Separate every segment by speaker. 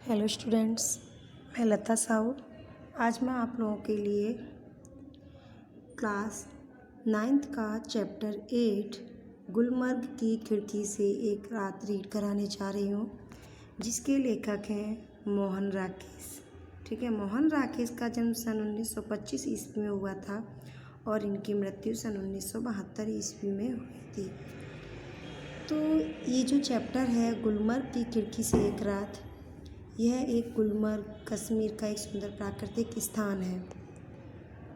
Speaker 1: Hello students, मैं लता साहू। आज मैं आप लोगों के लिए क्लास 9th का चैप्टर 8 गुलमर्ग की खिड़की से एक रात रीड कराने जा रही हूँ, जिसके लेखक हैं मोहन राकेश। ठीक है, मोहन राकेश का जन्म सन 1925 ईस्वी में हुआ था और इनकी मृत्यु सन 1972 ईस्वी में हुई थी। तो ये जो चैप्टर है गुलमर्ग की खिड़की से एक रात, यह एक गुलमर्ग कश्मीर का एक सुंदर प्राकृतिक स्थान है।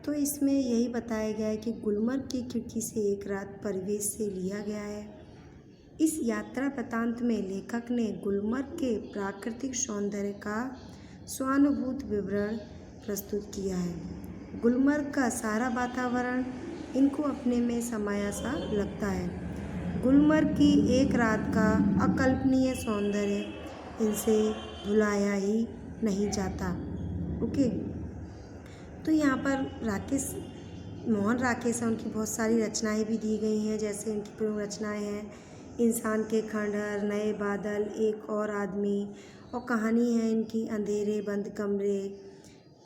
Speaker 1: तो इसमें यही बताया गया है कि गुलमर्ग की खिड़की से एक रात परिवेश से लिया गया है। इस यात्रा वृत्तांत में लेखक ने गुलमर्ग के प्राकृतिक सौंदर्य का स्वानुभूत विवरण प्रस्तुत किया है। गुलमर्ग का सारा वातावरण इनको अपने में समाया सा लगता है। गुलमर्ग की एक रात का अकल्पनीय सौंदर्य इनसे भुलाया ही नहीं जाता। ओके, तो यहाँ पर मोहन राकेश हैं, उनकी बहुत सारी रचनाएं भी दी गई हैं। जैसे इनकी प्रमुख रचनाएं हैं इंसान के खंडहर, नए बादल, एक और आदमी, और कहानी है इनकी अंधेरे बंद कमरे।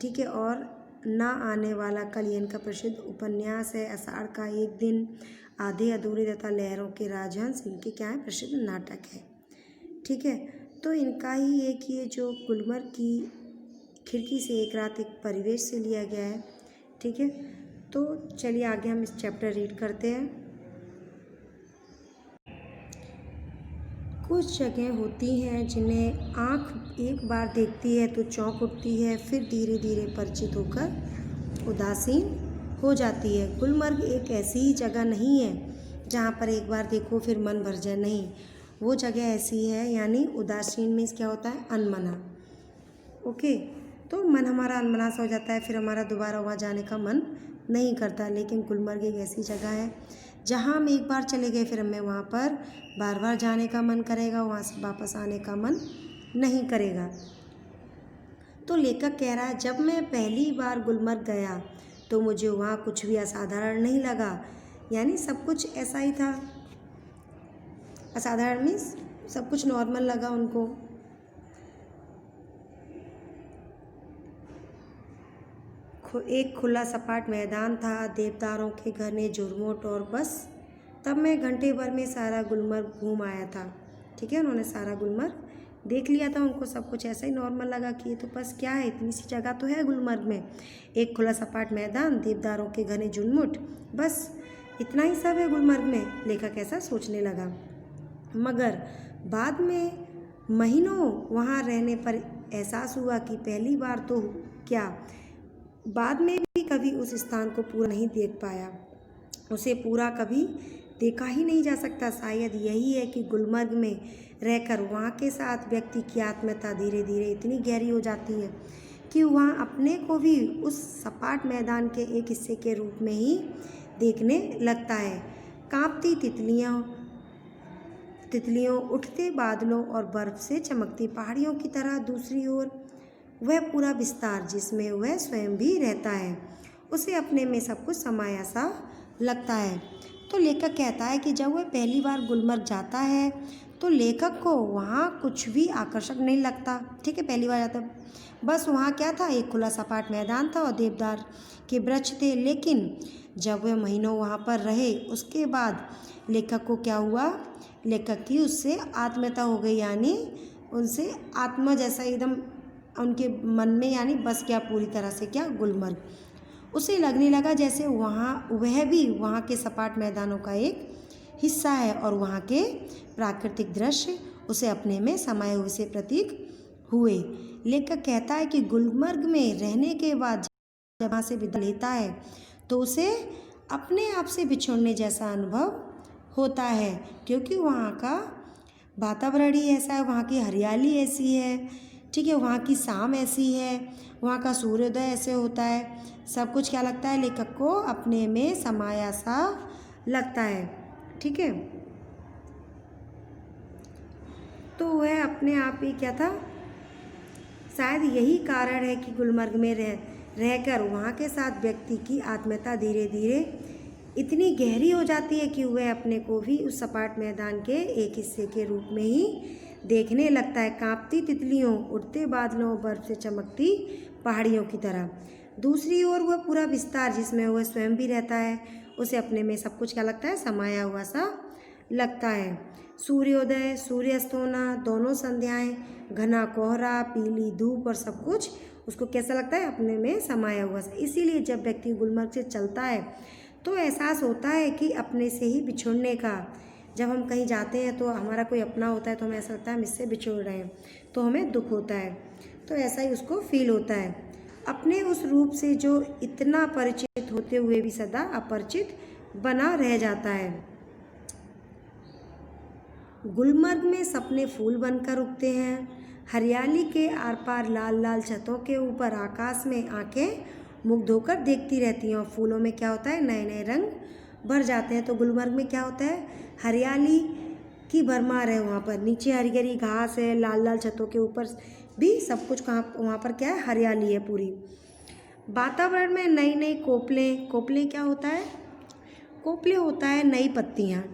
Speaker 1: ठीक है, और ना आने वाला कल, ये इनका प्रसिद्ध उपन्यास है। आषाढ़ का एक दिन, आधे अधूरे तथा लहरों के राजहंस, इनके क्या है प्रसिद्ध नाटक है। ठीक है, तो इनका ही एक ये जो गुलमर्ग की खिड़की से एक रात एक परिवेश से लिया गया है। ठीक है, तो चलिए आगे हम इस चैप्टर रीड करते हैं। कुछ जगह होती हैं जिन्हें आँख एक बार देखती है तो चौंक उठती है, फिर धीरे धीरे परिचित होकर उदासीन हो जाती है। गुलमर्ग एक ऐसी ही जगह नहीं है जहाँ पर एक बार देखो फिर मन भर जाए, नहीं, वो जगह ऐसी है, यानी उदासीन में क्या होता है, अनमना। ओके, तो मन हमारा अनमना सा हो जाता है, फिर हमारा दोबारा वहाँ जाने का मन नहीं करता। लेकिन गुलमर्ग एक ऐसी जगह है जहाँ हम एक बार चले गए फिर हमें वहाँ पर बार बार जाने का मन करेगा, वहाँ से वापस आने का मन नहीं करेगा। तो लेखक कह रहा है, जब मैं पहली बार गुलमर्ग गया तो मुझे वहाँ कुछ भी असाधारण नहीं लगा, यानी सब कुछ ऐसा ही था। असाधारण मीन्स सब कुछ नॉर्मल लगा उनको। एक खुला सपाट मैदान था, देवदारों के घने झुरमुट, और बस तब मैं घंटे भर में सारा गुलमर्ग घूम आया था। ठीक है, उन्होंने सारा गुलमर्ग देख लिया था, उनको सब कुछ ऐसा ही नॉर्मल लगा कि ये तो बस क्या है, इतनी सी जगह तो है गुलमर्ग में, एक खुला सपाट मैदान, देवदारों के घने झुरमुट, बस इतना ही सब है गुलमर्ग में। लेखक ऐसा सोचने लगा। मगर बाद में महीनों वहाँ रहने पर एहसास हुआ कि पहली बार तो क्या, बाद में भी कभी उस स्थान को पूरा नहीं देख पाया, उसे पूरा कभी देखा ही नहीं जा सकता। शायद यही है कि गुलमर्ग में रहकर वहाँ के साथ व्यक्ति की आत्मीयता धीरे धीरे इतनी गहरी हो जाती है कि वहाँ अपने को भी उस सपाट मैदान के एक हिस्से के रूप में ही देखने लगता है। कांपती तितलियों, उठते बादलों और बर्फ से चमकती पहाड़ियों की तरह दूसरी ओर वह पूरा विस्तार जिसमें वह स्वयं भी रहता है, उसे अपने में सब कुछ समाया सा लगता है। तो लेखक कहता है कि जब वह पहली बार गुलमर्ग जाता है तो लेखक को वहाँ कुछ भी आकर्षक नहीं लगता। ठीक है, पहली बार जाता, बस वहाँ क्या था, एक खुला सपाट मैदान था और देवदार के वृक्ष थे। लेकिन जब वह महीनों वहाँ पर रहे, उसके बाद लेखक को क्या हुआ, लेखक की उससे आत्मीयता हो गई, यानी उनसे आत्मा जैसा एकदम उनके मन में, यानी बस क्या पूरी तरह से क्या गुलमर्ग, उसे लगने लगा जैसे वह भी वहाँ के सपाट मैदानों का एक हिस्सा है और वहाँ के प्राकृतिक दृश्य उसे अपने में समाये हुए से प्रतीक हुए। लेखक कहता है कि गुलमर्ग में रहने के बाद जब वहाँ से विदा लेता है तो उसे अपने आप से बिछुड़ने जैसा अनुभव होता है, क्योंकि वहाँ का वातावरण ही ऐसा है, वहाँ की हरियाली ऐसी है। ठीक है, वहाँ की शाम ऐसी है, वहाँ का सूर्योदय ऐसे होता है, सब कुछ क्या लगता है, लेखक को अपने में समाया सा लगता है। ठीक है, तो वह अपने आप ही क्या था, शायद यही कारण है कि गुलमर्ग में रहकर वहाँ के साथ व्यक्ति की आत्मीयता धीरे धीरे इतनी गहरी हो जाती है कि वह अपने को भी उस सपाट मैदान के एक हिस्से के रूप में ही देखने लगता है कांपती तितलियों, उड़ते बादलों, बर्फ से चमकती पहाड़ियों की तरह। दूसरी ओर वह पूरा विस्तार जिसमें वह स्वयं भी रहता है, उसे अपने में सब कुछ क्या लगता है, समाया हुआ सा लगता है। सूर्योदय, सूर्यास्त होना, दोनों संध्याएं, घना कोहरा, पीली धूप और सब कुछ उसको कैसा लगता है, अपने में समाया हुआ सा। इसीलिए जब व्यक्ति गुलमर्ग से चलता है तो एहसास होता है कि अपने से ही बिछुड़ने का। जब हम कहीं जाते हैं तो हमारा कोई अपना होता है तो हमें ऐसा लगता है हम इससे बिछुड़ रहे हैं, तो हमें दुख होता है। तो ऐसा ही उसको फील होता है, अपने उस रूप से जो इतना परिचित होते हुए भी सदा अपरिचित बना रह जाता है। गुलमर्ग में सपने फूल बनकर उगते हैं। हरियाली के आर पार लाल लाल छतों के ऊपर आकाश में आंखें मुग्ध होकर देखती रहती हैं और फूलों में क्या होता है, नए नए रंग भर जाते हैं। तो गुलमर्ग में क्या होता है, हरियाली की भरमार है। वहाँ पर नीचे हरी हरी घास है, लाल लाल छतों के ऊपर भी सब कुछ, कहाँ वहाँ पर क्या है, हरियाली है पूरी। वातावरण में नई नई कोपलें, कोपलें क्या होता है, कोपले होता है नई पत्तियाँ।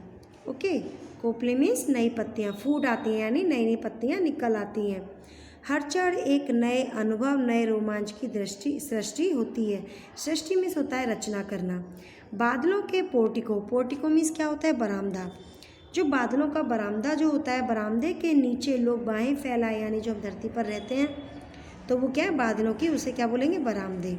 Speaker 1: ओके, कोपले मीन्स नई पत्तियाँ, फूट आती हैं यानी नई नई पत्तियाँ निकल आती हैं। हर क्षण एक नए अनुभव, नए रोमांच की सृष्टि होती है। सृष्टि मीन्स होता है रचना करना। बादलों के पोर्टिको, पोर्टिको मीन्स क्या होता है, बरामदा। जो बादलों का बरामदा जो होता है, बरामदे के नीचे लोग बाहें फैलाए, यानी जो हम धरती पर रहते हैं तो वो क्या है, बादलों की, उसे क्या बोलेंगे, बरामदे।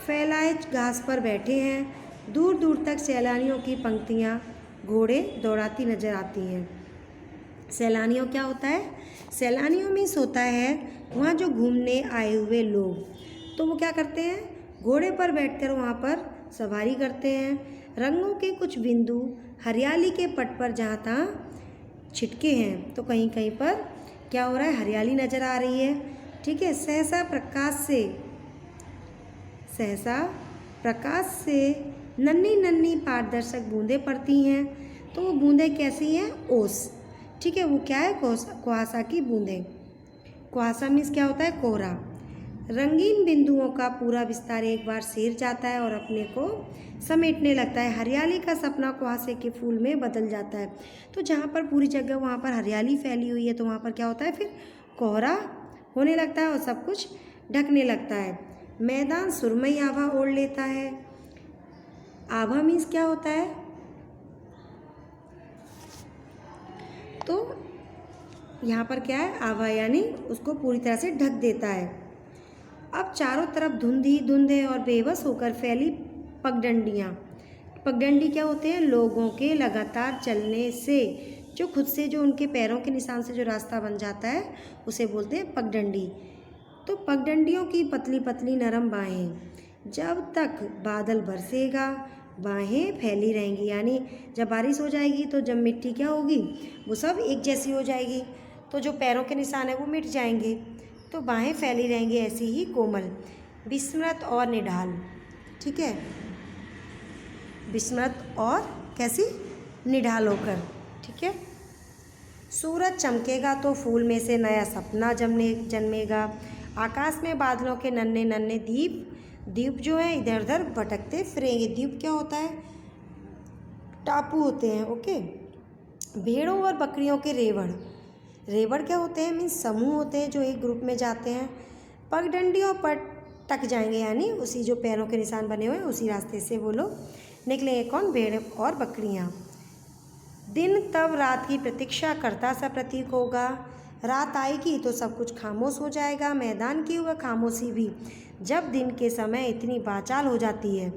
Speaker 1: फैलाए घास पर बैठे हैं, दूर दूर तक सैलानियों की पंक्तियाँ घोड़े दौड़ाती नजर आती हैं। सैलानियों क्या होता है, सैलानियों मीन्स होता है वहाँ जो घूमने आए हुए लोग। तो वो क्या करते हैं, घोड़े पर बैठकर वहाँ पर सवारी करते हैं। रंगों के कुछ बिंदु हरियाली के पट पर जहाँ तहाँ छिटके हैं, तो कहीं कहीं पर क्या हो रहा है, हरियाली नज़र आ रही है। ठीक है, सहसा प्रकाश से नन्ही नन्ही पारदर्शक बूंदें पड़ती हैं। तो वो बूंदें कैसी हैं, ओस। ठीक है, वो क्या है, कुहासा की बूंदें। कुहासा मीन्स क्या होता है, कोहरा। रंगीन बिंदुओं का पूरा विस्तार एक बार सिर जाता है और अपने को समेटने लगता है। हरियाली का सपना कुहासे के फूल में बदल जाता है। तो जहाँ पर पूरी जगह वहाँ पर हरियाली फैली हुई है, तो वहाँ पर क्या होता है, फिर कोहरा होने लगता है और सब कुछ ढकने लगता है। मैदान सुरमई आभा ओढ़ लेता है। आभा मीन्स क्या होता है, तो यहाँ पर क्या है, आभा यानी उसको पूरी तरह से ढक देता है। अब चारों तरफ धुंध ही धुंध है और बेबस होकर फैली पगडंडियाँ। पगडंडी क्या होते हैं, लोगों के लगातार चलने से जो खुद से, जो उनके पैरों के निशान से जो रास्ता बन जाता है, उसे बोलते हैं पगडंडी। तो पगडंडियों की पतली पतली नरम बाहें, जब तक बादल बरसेगा बाहें फैली रहेंगी। यानी जब बारिश हो जाएगी तो जब मिट्टी क्या होगी, वो सब एक जैसी हो जाएगी, तो जो पैरों के निशान है वो मिट जाएंगे, तो बाहें फैली रहेंगी ऐसी ही कोमल, विस्मृत और निढाल। ठीक है, विस्मृत और कैसी, निढाल होकर। ठीक है, सूरज चमकेगा तो फूल में से नया सपना जन्मेगा। आकाश में बादलों के नन्हे नन्हे द्वीप जो है इधर उधर भटकते फिरेंगे। द्वीप क्या होता है, टापू होते हैं। ओके, भेड़ों और बकरियों के रेवड़ क्या होते हैं, मीन्स समूह होते हैं जो एक ग्रुप में जाते हैं। पगडंडियों पर टक जाएंगे, यानी उसी जो पैरों के निशान बने हुए हैं उसी रास्ते से वो लोग निकलेंगे। कौन, भेड़ और बकरियाँ। दिन तब रात की प्रतीक्षा करता सा प्रतीक होगा। रात आएगी तो सब कुछ खामोश हो जाएगा, मैदान की वह खामोशी भी जब दिन के समय इतनी बाचाल हो जाती है।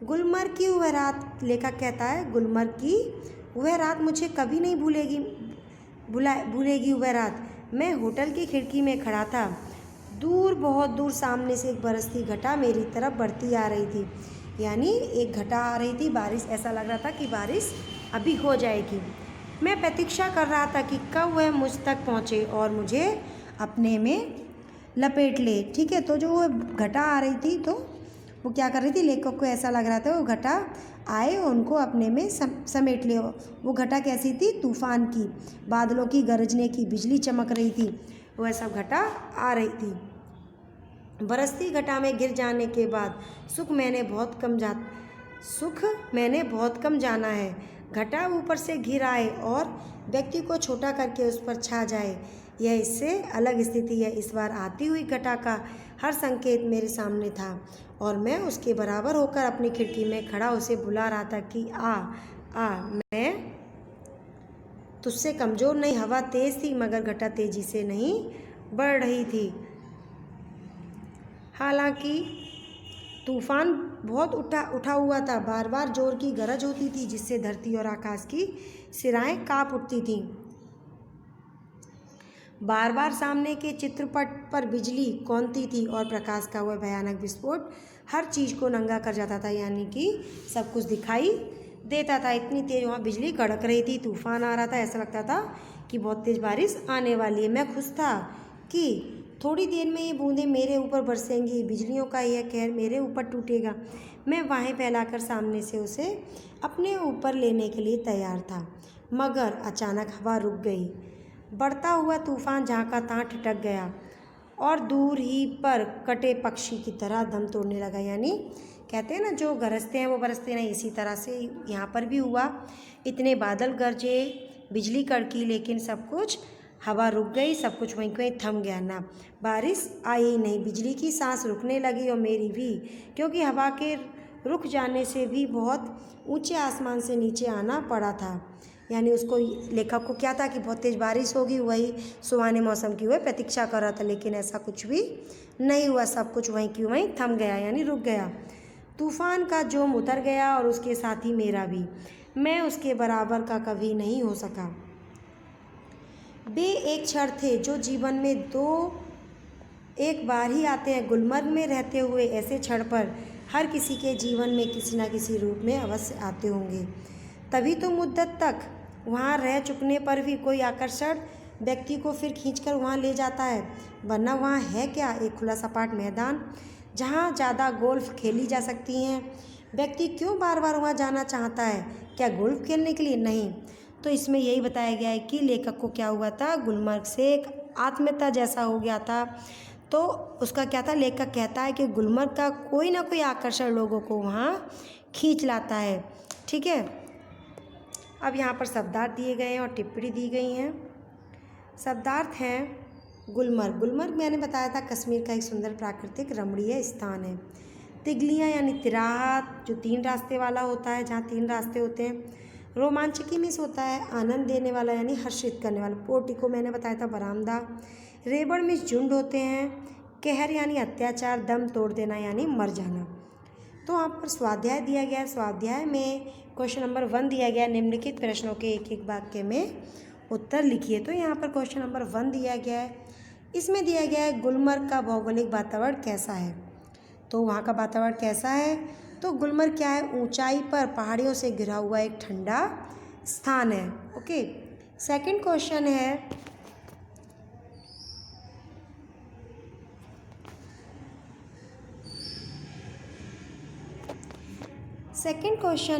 Speaker 1: गुलमर्ग की वह रात, लेखक कहता है, गुलमर्ग की वह रात मुझे कभी नहीं भूलेगी वह रात। मैं होटल की खिड़की में खड़ा था, दूर, बहुत दूर सामने से एक बरसती घटा मेरी तरफ बढ़ती आ रही थी। यानी एक घटा आ रही थी, बारिश, ऐसा लग रहा था कि बारिश अभी हो जाएगी। मैं प्रतीक्षा कर रहा था कि कब वह मुझ तक पहुँचे और मुझे अपने में लपेट ले। ठीक है, तो जो वो घटा आ रही थी तो वो क्या कर रही थी, लेखक को ऐसा लग रहा था वो घटा आए और उनको अपने में समेट ले। वो घटा कैसी थी, तूफान की, बादलों की गरजने की, बिजली चमक रही थी, वो ऐसा घटा आ रही थी। बरसती घटा में गिर जाने के बाद सुख मैंने बहुत कम जाना है। घटा ऊपर से घिर आए और व्यक्ति को छोटा करके उस पर छा जाए, यह इससे अलग स्थिति है। इस बार आती हुई घटा का हर संकेत मेरे सामने था और मैं उसके बराबर होकर अपनी खिड़की में खड़ा उसे बुला रहा था कि आ आ, मैं तुझसे कमज़ोर नहीं। हवा तेज़ थी मगर घटा तेज़ी से नहीं बढ़ रही थी। हालांकि तूफान बहुत उठा हुआ था। बार बार जोर की गरज होती थी जिससे धरती और आकाश की सिराएं काँप उठती थीं। बार बार सामने के चित्रपट पर बिजली कौंधती थी और प्रकाश का वह भयानक विस्फोट हर चीज़ को नंगा कर जाता था, यानी कि सब कुछ दिखाई देता था। इतनी तेज़ वहाँ बिजली कड़क रही थी, तूफान आ रहा था, ऐसा लगता था कि बहुत तेज़ बारिश आने वाली है। मैं खुश था कि थोड़ी देर में ये बूंदें मेरे ऊपर बरसेंगी, बिजलियों का यह कहर मेरे ऊपर टूटेगा। मैं बाहें फैलाकर सामने से उसे अपने ऊपर लेने के लिए तैयार था, मगर अचानक हवा रुक गई। बढ़ता हुआ तूफान जहाँ का तहाँ ठिठक गया और दूर ही पर कटे पक्षी की तरह दम तोड़ने लगा। यानी कहते हैं ना, जो गरजते हैं वो बरसते नहीं, इसी तरह से यहाँ पर भी हुआ। इतने बादल गरजे, बिजली कड़की, लेकिन सब कुछ, हवा रुक गई, सब कुछ वहीं कहीं थम गया। ना बारिश आई ही नहीं, बिजली की सांस रुकने लगी और मेरी भी, क्योंकि हवा के रुक जाने से भी बहुत ऊंचे आसमान से नीचे आना पड़ा था। यानी उसको, लेखक को क्या था कि बहुत तेज़ बारिश होगी, वही सुहाने मौसम की वह प्रतीक्षा कर रहा था, लेकिन ऐसा कुछ भी नहीं हुआ। सब कुछ वहीं की वहीं थम गया, यानी रुक गया। तूफान का जोम उतर गया और उसके साथ ही मेरा भी। मैं उसके बराबर का कभी नहीं हो सका। वे एक क्षण थे जो जीवन में एक बार ही आते हैं। गुलमर्ग में रहते हुए ऐसे क्षण पर हर किसी के जीवन में किसी न किसी रूप में अवश्य आते होंगे। तभी तो मुद्दत तक वहाँ रह चुकने पर भी कोई आकर्षण व्यक्ति को फिर खींचकर वहाँ ले जाता है, वरना वहाँ है क्या? एक खुला सपाट मैदान जहाँ ज़्यादा गोल्फ खेली जा सकती हैं। व्यक्ति क्यों बार बार वहाँ जाना चाहता है? क्या गोल्फ खेलने के लिए? नहीं। तो इसमें यही बताया गया है कि लेखक को क्या हुआ था, गुलमर्ग से एक आत्मीयता जैसा हो गया था। तो उसका क्या था, लेखक कहता है कि गुलमर्ग का कोई ना कोई आकर्षण लोगों को वहाँ खींच लाता है। ठीक है, अब यहाँ पर शब्दार्थ दिए गए हैं और टिप्पणी दी गई हैं। शब्दार्थ हैं गुलमर्ग। गुलमर्ग मैंने बताया था कश्मीर का एक सुंदर प्राकृतिक रमणीय स्थान है। तिगलियाँ यानी तिराहा, जो 3 रास्ते वाला होता है, जहाँ 3 रास्ते होते हैं। रोमांचकी मीन्स होता है आनंद देने वाला, यानी हर्षित करने वाला। पोर्टिको मैंने बताया था बरामदा। रेबड़ मीन्स झुंड होते हैं। कहर यानी अत्याचार, दम तोड़ देना यानी मर जाना। तो वहाँ पर स्वाध्याय दिया गया है। स्वाध्याय में क्वेश्चन नंबर 1 दिया गया, निम्नलिखित प्रश्नों के एक एक वाक्य में उत्तर लिखिए। तो यहाँ पर क्वेश्चन नंबर 1 दिया गया है। इसमें दिया गया है गुलमर्ग का भौगोलिक वातावरण कैसा है। तो वहाँ का वातावरण कैसा है? तो गुलमर्ग क्या है, ऊंचाई पर पहाड़ियों से घिरा हुआ एक ठंडा स्थान है। ओके, सेकंड क्वेश्चन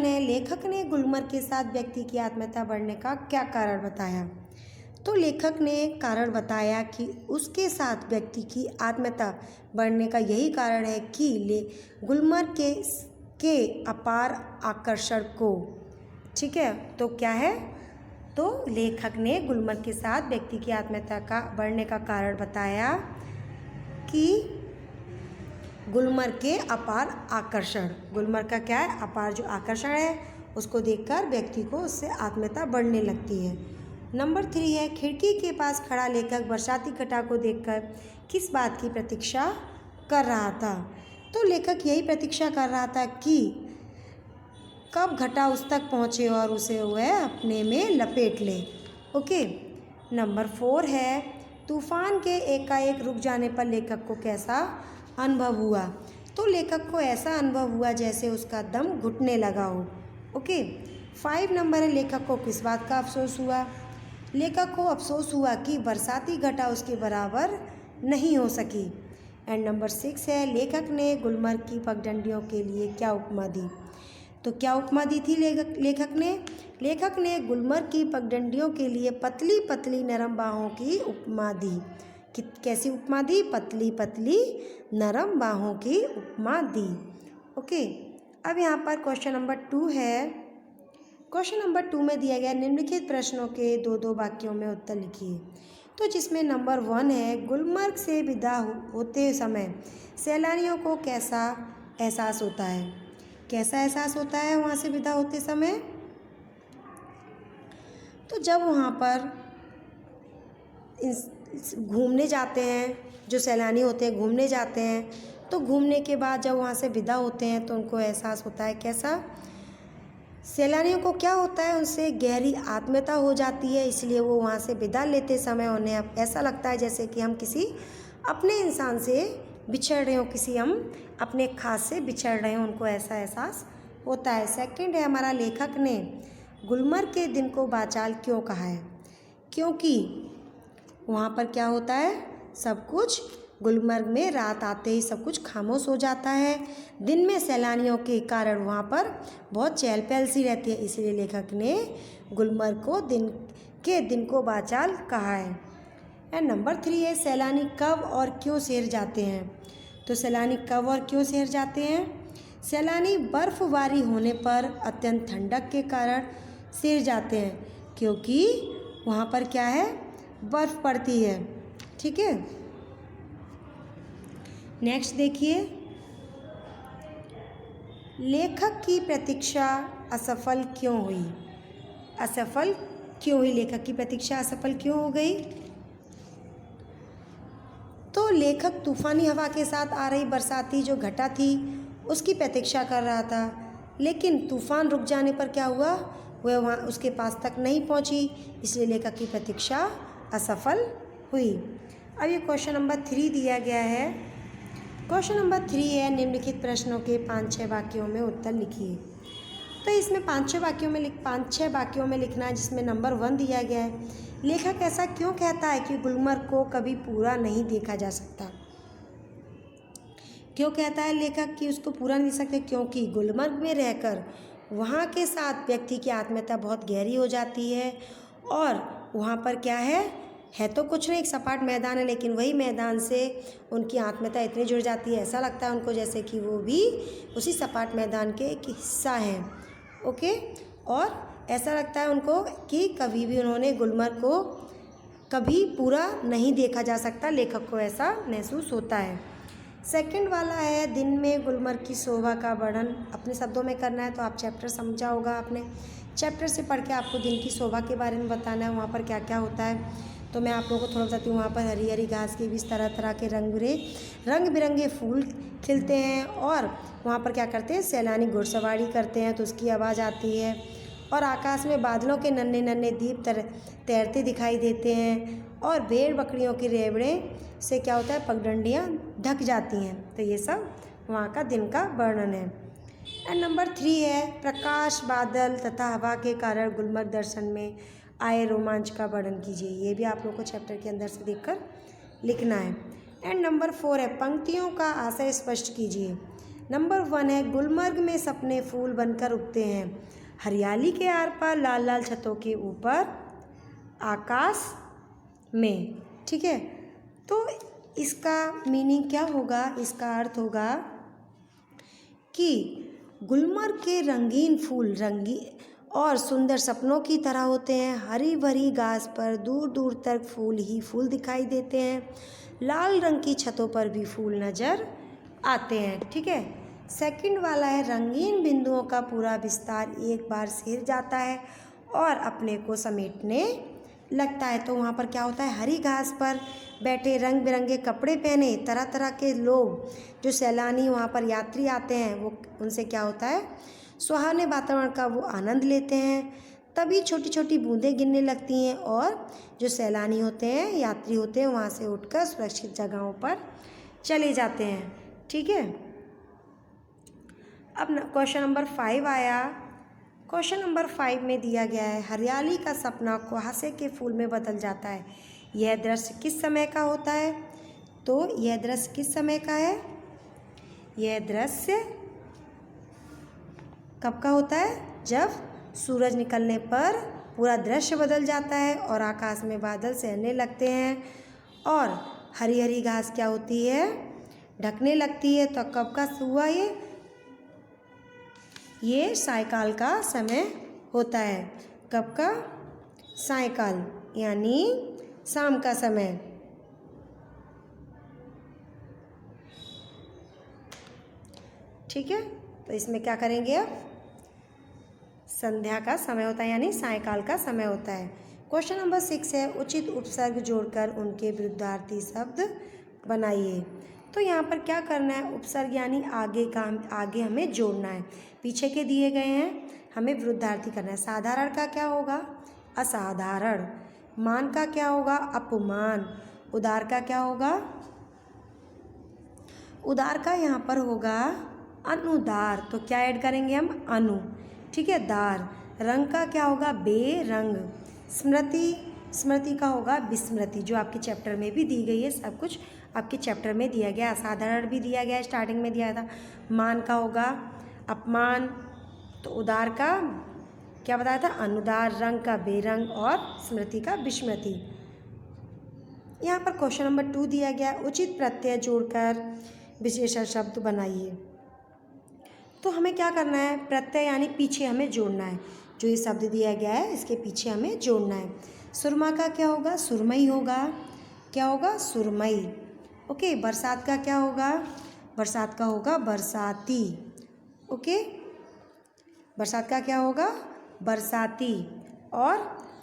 Speaker 1: है, लेखक ने गुलमर्ग के साथ व्यक्ति की आत्मीयता बढ़ने का क्या कारण बताया। तो लेखक ने कारण बताया कि उसके साथ व्यक्ति की आत्मीयता बढ़ने का यही कारण है कि गुलमर्ग के अपार आकर्षण को। ठीक है, तो क्या है, तो लेखक ने गुलमर्ग के साथ व्यक्ति की आत्मीयता का बढ़ने का कारण बताया कि गुलमर्ग के अपार आकर्षण। गुलमर्ग का क्या है, अपार जो आकर्षण है, उसको देखकर व्यक्ति को उससे आत्मीयता बढ़ने लगती है। नंबर 3 है, खिड़की के पास खड़ा लेखक बरसाती घटा को देखकर किस बात की प्रतीक्षा कर रहा था। तो लेखक यही प्रतीक्षा कर रहा था कि कब घटा उस तक पहुँचे और उसे वह अपने में लपेट ले। ओके, नंबर 4 है, तूफान के एकाएक रुक जाने पर लेखक को कैसा अनुभव हुआ। तो लेखक को ऐसा अनुभव हुआ जैसे उसका दम घुटने लगा हो। ओके, 5 नंबर है, लेखक को किस बात का अफसोस हुआ। लेखक को अफसोस हुआ कि बरसाती घटा उसके बराबर नहीं हो सकी। एंड नंबर 6 है, लेखक ने गुलमर्ग की पगडंडियों के लिए क्या उपमा दी। तो क्या उपमा दी थी लेखक ने गुलमर्ग की पगडंडियों के लिए पतली पतली नरम बाहों की उपमा दी। कैसी उपमा दी? पतली पतली नरम बाहों की उपमा दी। ओके, अब यहाँ पर क्वेश्चन नंबर 2 है, क्वेश्चन नंबर 2 में दिया गया निम्नलिखित प्रश्नों के दो दो वाक्यों में उत्तर लिखिए। तो जिसमें नंबर 1 है, गुलमर्ग से विदा होते समय सैलानियों को कैसा एहसास होता है? कैसा एहसास होता है वहाँ से विदा होते समय? तो जब वहाँ पर घूमने जाते हैं, जो सैलानी होते हैं घूमने जाते हैं, तो घूमने के बाद जब वहाँ से विदा होते हैं तो उनको एहसास होता है कैसा? सैलानियों को क्या होता है, उनसे गहरी आत्मीयता हो जाती है, इसलिए वो वहाँ से विदा लेते समय उन्हें अब ऐसा लगता है जैसे कि हम किसी अपने इंसान से बिछड़ रहे हों, किसी हम अपने खास से बिछड़ रहे हों, उनको ऐसा एहसास होता है। सेकंड है, हमारा लेखक ने गुलमर्ग के दिन को बाचाल क्यों कहा है? क्योंकि वहाँ पर क्या होता है, सब कुछ गुलमर्ग में रात आते ही सब कुछ खामोश हो जाता है। दिन में सैलानियों के कारण वहाँ पर बहुत चहल पहल सी रहती है, इसलिए लेखक ने गुलमर्ग को दिन को बाचाल कहा है। एंड नंबर 3 है, सैलानी कब और क्यों शहर जाते हैं? तो सैलानी कब और क्यों शहर जाते हैं? सैलानी बर्फबारी होने पर अत्यंत ठंडक के कारण शहर जाते हैं, क्योंकि वहाँ पर क्या है, बर्फ़ पड़ती है। ठीक है, नेक्स्ट देखिए, लेखक की प्रतीक्षा असफल क्यों हुई? असफल क्यों हुई? लेखक की प्रतीक्षा असफल क्यों हो गई? तो लेखक तूफानी हवा के साथ आ रही बरसाती जो घटा थी उसकी प्रतीक्षा कर रहा था, लेकिन तूफान रुक जाने पर क्या हुआ, वह वहाँ उसके पास तक नहीं पहुँची, इसलिए लेखक की प्रतीक्षा असफल हुई। अब ये क्वेश्चन नंबर 3 दिया गया है। क्वेश्चन नंबर 3 है, निम्नलिखित प्रश्नों के 5-6 वाक्यों में उत्तर लिखिए। तो इसमें 5-6 वाक्यों में लिखना है, जिसमें नंबर 1 दिया गया है, लेखक ऐसा क्यों कहता है कि गुलमर्ग को कभी पूरा नहीं देखा जा सकता? क्यों कहता है लेखक कि उसको पूरा नहीं सकते? क्योंकि गुलमर्ग में रहकर वहाँ के साथ व्यक्ति की आत्मीयता बहुत गहरी हो जाती है, और वहाँ पर क्या है तो कुछ नहीं, एक सपाट मैदान है, लेकिन वही मैदान से उनकी आत्मीयता इतनी जुड़ जाती है, ऐसा लगता है उनको जैसे कि वो भी उसी सपाट मैदान के एक हिस्सा हैं। ओके, और ऐसा लगता है उनको कि कभी भी उन्होंने गुलमर्ग को कभी पूरा नहीं देखा जा सकता, लेखक को ऐसा महसूस होता है। सेकंड वाला है, दिन में गुलमर्ग की शोभा का वर्णन अपने शब्दों में करना है। तो आप चैप्टर समझा होगा, आपने चैप्टर से पढ़ के आपको दिन की शोभा के बारे में बताना है, वहाँ पर क्या क्या होता है। तो मैं आप लोगों को थोड़ा बताती हूँ। वहाँ पर हरी हरी घास के बीच तरह तरह के रंग बिरंगे फूल खिलते हैं, और वहाँ पर क्या करते हैं, सैलानी घुड़सवारी करते हैं तो उसकी आवाज़ आती है, और आकाश में बादलों के नन्हे नन्हे दीप तैरते दिखाई देते हैं, और भेड़ बकरियों की रेवड़े से क्या होता है, पगडंडियाँ ढक जाती हैं। तो ये सब वहाँ का दिन का वर्णन है। एंड नंबर 3 है, प्रकाश, बादल तथा हवा के कारण गुलमर्ग दर्शन में आए रोमांच का वर्णन कीजिए। ये भी आप लोग को चैप्टर के अंदर से देखकर लिखना है। एंड नंबर 4 है, पंक्तियों का आशय स्पष्ट कीजिए। नंबर 1 है, गुलमर्ग में सपने फूल बनकर उगते हैं, हरियाली के आर पार लाल लाल छतों के ऊपर आकाश में। ठीक है, तो इसका मीनिंग क्या होगा, इसका अर्थ होगा कि गुलमर्ग के रंगीन फूल और सुंदर सपनों की तरह होते हैं। हरी भरी घास पर दूर दूर तक फूल ही फूल दिखाई देते हैं, लाल रंग की छतों पर भी फूल नज़र आते हैं। ठीक है, सेकंड वाला है, रंगीन बिंदुओं का पूरा विस्तार एक बार सिर जाता है और अपने को समेटने लगता है। तो वहाँ पर क्या होता है, हरी घास पर बैठे रंग बिरंगे कपड़े पहने तरह तरह के लोग, जो सैलानी वहाँ पर यात्री आते हैं, वो उनसे क्या होता है, सुहावने वातावरण का वो आनंद लेते हैं। तभी छोटी छोटी बूंदें गिरने लगती हैं, और जो सैलानी होते हैं, यात्री होते हैं, वहाँ से उठकर सुरक्षित जगहों पर चले जाते हैं। ठीक है, अब क्वेश्चन नंबर 5 आया। क्वेश्चन नंबर 5 में दिया गया है, हरियाली का सपना कुहासे के फूल में बदल जाता है, यह दृश्य किस समय का होता है? तो यह दृश्य किस समय का है? यह दृश्य कब का होता है? जब सूरज निकलने पर पूरा दृश्य बदल जाता है और आकाश में बादल सहने लगते हैं, और हरी हरी घास क्या होती है, ढकने लगती है। तो कब का हुआ ये सायकाल का समय होता है। कब का? सायंकाल यानी शाम का समय। ठीक है, तो इसमें क्या करेंगे अब? संध्या का समय होता है यानी सायंकाल का समय होता है। क्वेश्चन नंबर 6 है, उचित उपसर्ग जोड़कर उनके विरुद्धार्थी शब्द बनाइए। तो यहाँ पर क्या करना है? उपसर्ग यानी आगे हमें जोड़ना है। पीछे के दिए गए हैं, हमें विरुद्धार्थी करना है। साधारण का क्या होगा? असाधारण। मान का क्या होगा? अपमान। उदार का क्या होगा? उदार का यहाँ पर होगा अनुदार। तो क्या ऐड करेंगे हम? अनु। ठीक है, दार। रंग का क्या होगा? बेरंग। स्मृति का होगा विस्मृति, जो आपके चैप्टर में भी दी गई है। सब कुछ आपके चैप्टर में दिया गया। असाधारण भी दिया गया है, स्टार्टिंग में दिया था। मान का होगा अपमान। तो उदार का क्या बताया था? अनुदार। रंग का बेरंग और स्मृति का विस्मृति। यहाँ पर क्वेश्चन नंबर 2 दिया गया, उचित प्रत्यय जोड़कर विशेषण शब्द बनाइए। तो हमें क्या करना है? प्रत्यय यानी पीछे हमें जोड़ना है। जो ये शब्द दिया गया है इसके पीछे हमें जोड़ना है। सुरमा का क्या होगा? सुरमई होगा। क्या होगा? सुरमई। ओके। बरसात का क्या होगा? बरसात का होगा बरसाती। ओके। बरसात का क्या होगा? बरसाती। और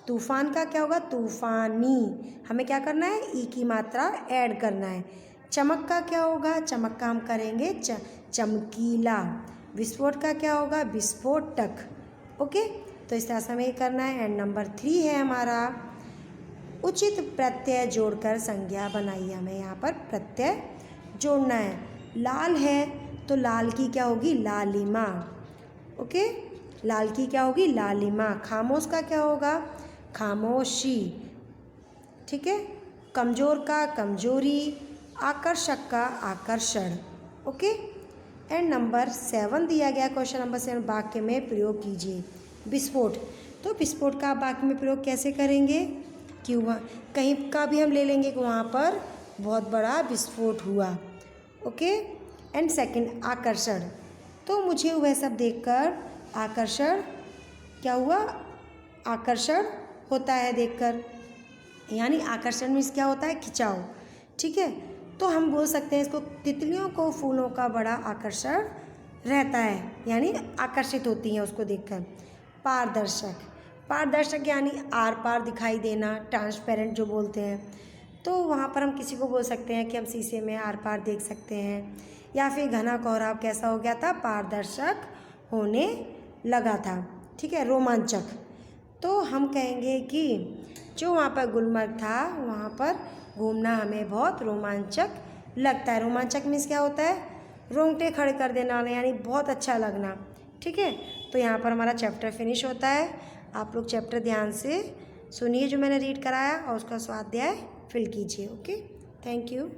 Speaker 1: तूफान का क्या होगा? तूफानी। हमें क्या करना है? ई की मात्रा ऐड करना है। चमक का क्या होगा? चमक का हम करेंगे चमकीला। विस्फोट का क्या होगा? विस्फोटक। ओके, तो इस तरह से हमें ये करना है। एंड नंबर 3 है हमारा, उचित प्रत्यय जोड़कर संज्ञा बनाइए। हमें यहाँ पर प्रत्यय जोड़ना है। लाल है तो लाल की क्या होगी? लालिमा। ओके, लाल की क्या होगी? लालिमा। खामोश का क्या होगा? खामोशी। ठीक है। कमज़ोर का कमजोरी। आकर्षक का आकर्षण। ओके। एंड नंबर 7 दिया गया, क्वेश्चन नंबर 7, वाक्य में प्रयोग कीजिए। विस्फोट। तो विस्फोट का वाक्य में प्रयोग कैसे करेंगे? कि वहाँ कहीं का भी हम ले लेंगे कि वहाँ पर बहुत बड़ा विस्फोट हुआ। ओके। एंड सेकंड, आकर्षण। तो मुझे वह सब देखकर आकर्षण क्या हुआ? आकर्षण होता है देखकर, यानी आकर्षण मीन्स क्या होता है? खिंचाव। ठीक है, तो हम बोल सकते हैं इसको, तितलियों को फूलों का बड़ा आकर्षण रहता है, यानी आकर्षित होती हैं उसको देखकर। पारदर्शक। पारदर्शक यानी आर पार दिखाई देना, ट्रांसपेरेंट जो बोलते हैं। तो वहाँ पर हम किसी को बोल सकते हैं कि हम शीशे में आर पार देख सकते हैं। या फिर घना कोहरा कैसा हो गया था? पारदर्शक होने लगा था। ठीक है, रोमांचक। तो हम कहेंगे कि जो वहाँ पर गुलमर्ग था वहाँ पर घूमना हमें बहुत रोमांचक लगता है। रोमांचक मीन्स क्या होता है? रोंगटे खड़े कर देना, यानी बहुत अच्छा लगना। ठीक है, तो यहाँ पर हमारा चैप्टर फिनिश होता है। आप लोग चैप्टर ध्यान से सुनिए जो मैंने रीड कराया और उसका स्वाध्याय फिल कीजिए। Okay, thank you.